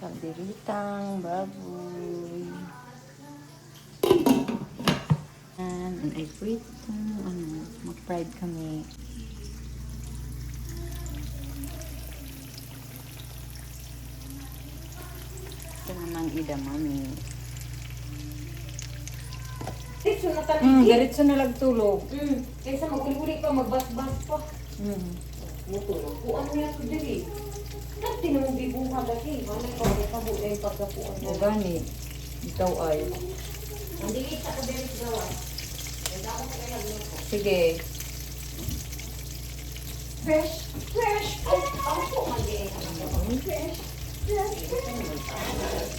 Kalderitang baboy. And I quit. Mag-fried kami. Ito namang idamami. Diretso na lagtulog. Kaysa mag-uli-uli ka, magbas-bas pa. Mutulog. Kuan niya ko diri. Dati na mong bibuha dati. Ano ka, pagkabuhay pagkapuan O niya. gani. Ikaw ay. Hindi kita ka diri sa gawa. Kaya ako sa kaya ko. Sige. Fresh, fresh. Ay, ako po mag-iing. Fresh, fresh, fresh.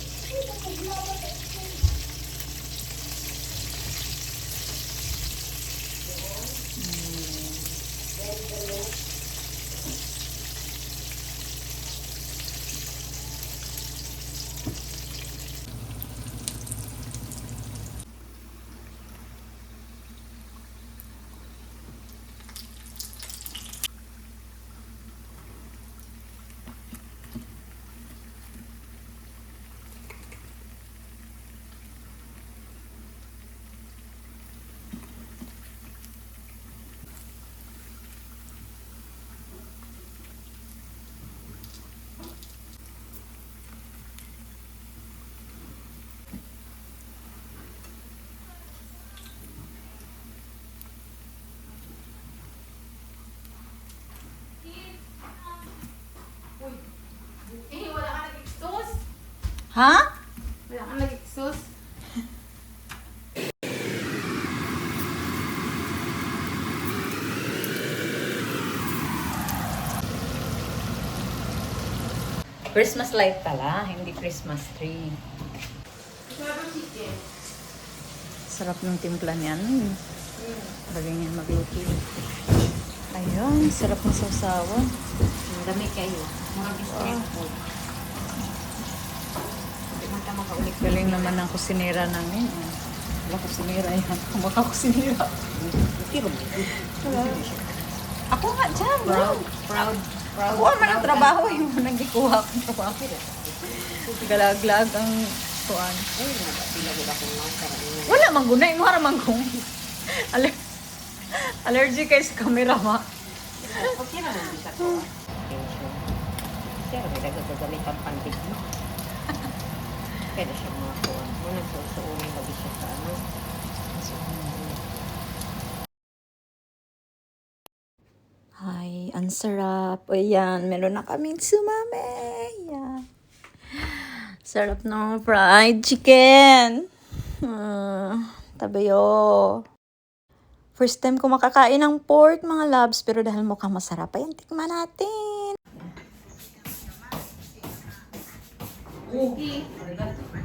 Wala ka nag-exhaust. Ha? Wala ka nag-exhaust. Christmas light pala, hindi Christmas tree. Sarap chicken. Sarap ng timpla niyan. Bagay niyan magluto. Ayun, sarap ng sausawan. Dami kayo. Mga street food. Hindi man ka makaulit. Galing naman ang kusinera namin. Wala kusinera yan. Kumakakusinera. Ako nga dyan. Proud, proud, proud. Kuha man ang trabaho. Yung nagikuha akong trabaho. Galaglag ang kuhan. Ay, nagpilagod akong nasa. Wala mang gunay mo haramang kung allergy kay sa camera ma. Okay na lang bisa ko. Siya, may nagagagamit ang pandig mo. Pwede siya mga kuwan. Muna susuunin lagi siya sa ano. Ay, ang sarap. O yan, meron na kaming sumame. Yan. Sarap ng fried chicken. Tabayo. First time ko makakain ng pork, mga loves. Pero dahil mukhang masarap, ayan, tikman natin.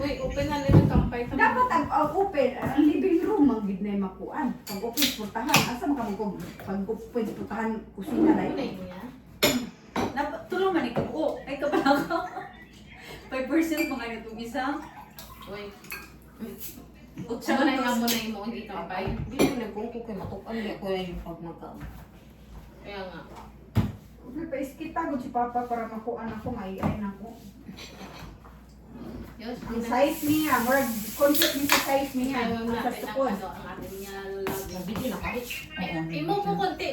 Uy, open na rin ang kampay. Dapat ang open, ang living room, ang gid na makuan. Pag open, putahan. Asa makabang ko? Pag open, putahan, kusina na Kulay yun. mo yan. Tulong man ikaw. Oo, ay ka pala ako. 5% mga itong isa. Uy. Utsa Amo na mo hindi kampay. Hindi na nagkungko kay matukan niya ko yung pag magka. Kaya nga. Paiskita ko si Papa para makuan ako, maiayin ako. Yes, Ang size niya, more concept niya sa size niya. Kaya Ang natin ang sastukon. ano, ang ating niya love. Nabili na kahit. Imo po konti.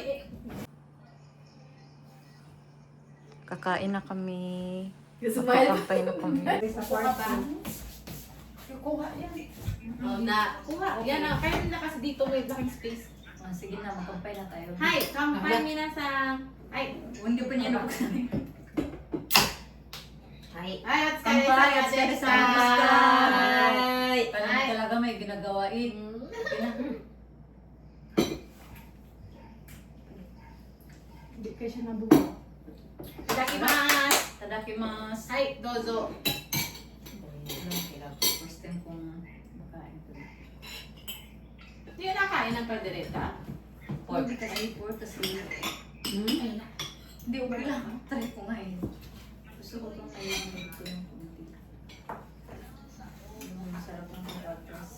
Kakain na kami. Smile. Magkakampay na kami. Sa kwarto. Kuha yan. Oh, na. Kuha. Yan na. Kaya nila kasi dito may laking space. Sige na, magkampay na tayo. Hi, kampay minasang. Ay, Hindi pa niya nabuksan. Ay, ay, at Kampay, at Kampay. Parang talaga may ginagawain. Hindi kayo siya nabuka. Tadakimasu. Tadakimasu. Hi, dozo. First time kong makain ko. Hindi yun nakain ng kaldereta? Pork. Ay, pork kasi. Hindi, okay lang. Try ko nga eh. Gusto ko itong kailangan dito ng kunti. Masarap ang patatas.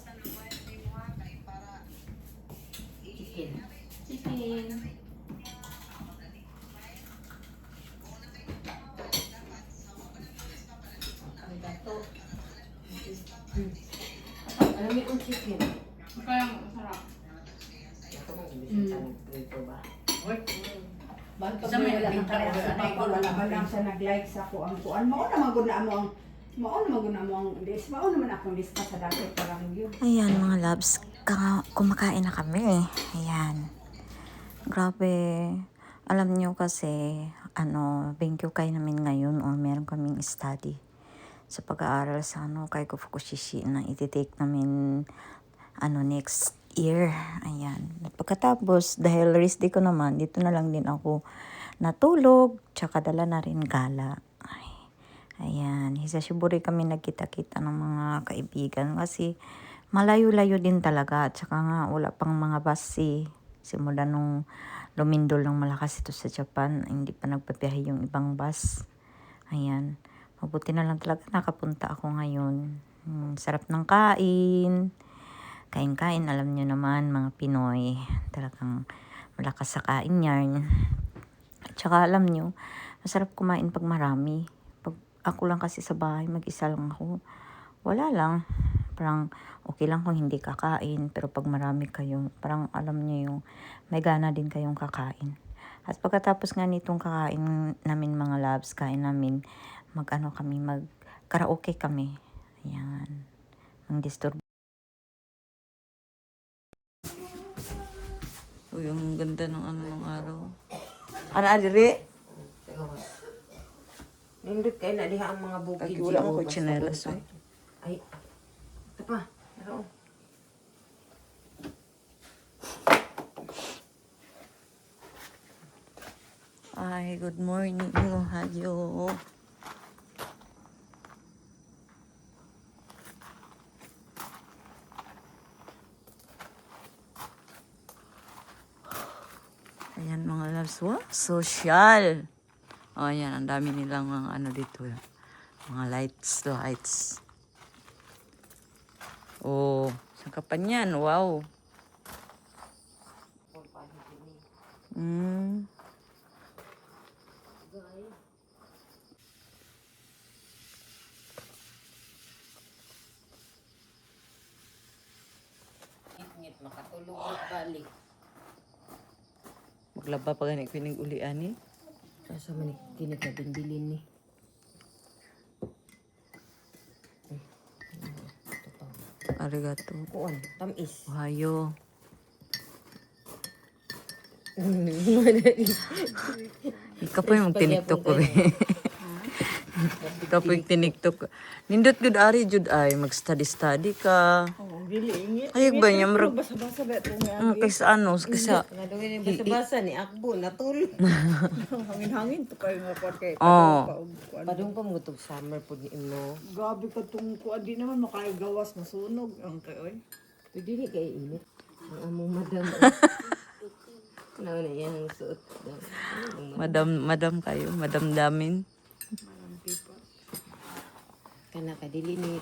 chicken. Chicken. Alam mo yung chicken. Kaya masarap. Ito kung hindi siya nagprito ba? Bantog Sa may wala naging nang kaya tao, sa anay papa, ko wala lang. ba lang siya nag-like sa kuang kuan. Mao naman gud na mo ang list. Mao naman akong lista sa dati parang yun. Ayan mga loves, kumakain na kami. Ayan. Grabe. Alam nyo kasi, Benkyo kayo namin ngayon o meron kaming study sa pag-aaral sa kay Fukushishi na iti-take namin next year. Ayan. At pagkatapos, dahil rest day ko naman, dito na lang din ako natulog, tsaka dala na rin gala. Ayan, hisashiburi kami nagkita-kita ng mga kaibigan kasi malayo-layo din talaga at saka nga wala pang mga bus simula nung lumindol ng malakas ito sa Japan, hindi pa nagpapiyahe yung ibang bus. Ayan, mabuti na lang talaga nakapunta ako ngayon. Sarap ng kain. Kain-kain, alam nyo naman mga Pinoy, talagang malakas sa kain yan. At saka alam nyo, masarap kumain pag marami. Ako lang kasi sa bahay, mag-isa lang ako. Wala lang. Parang okay lang kung hindi kakain. Pero pag marami kayo, parang alam niyo yung may gana din kayong kakain. At pagkatapos nga nitong kakain namin mga loves, kain namin, mag-karaoke kami. Ayan. Ang disturb. Uy, ang ganda ng ng araw. Ano, Adri? Nindot kayo na diha ang mga bukid. Pag wala mo ko tsinelas, eh. Ay, ito pa. Pero, Ay, good morning, Ohayo. Ayan mga loves, wow, social. Oh, ayan, ang dami nilang mga dito. Mga lights. Oh, saan pa niyan? Wow. ngit makatulog at balik. Maglaba pa gani kining ulian ni. Kaso man kinig na binbilin ni. Arigato. Kuan, tamis. Ohayo. Ikaw po yung tiniktok ko eh. Ikaw po yung tiniktok ko. Nindot good ari jud ay mag-study ka. Oh, dili ingit. Ayog ba niya marag Basa-basa ba ito nga? kaysa kaysa Kadungin yung basa-basa ni Akbo, natulog. Hangin-hangin to kayo nga part kay. Oh. Padung pa mo summer po ni Imo. Gabi ka tong kuan di naman makagawas na sunog ang kayoy. Pwede ni kay init. Ang among madam. Ano na yan ang suot. madam kayo, madam damin. Kana kadili ni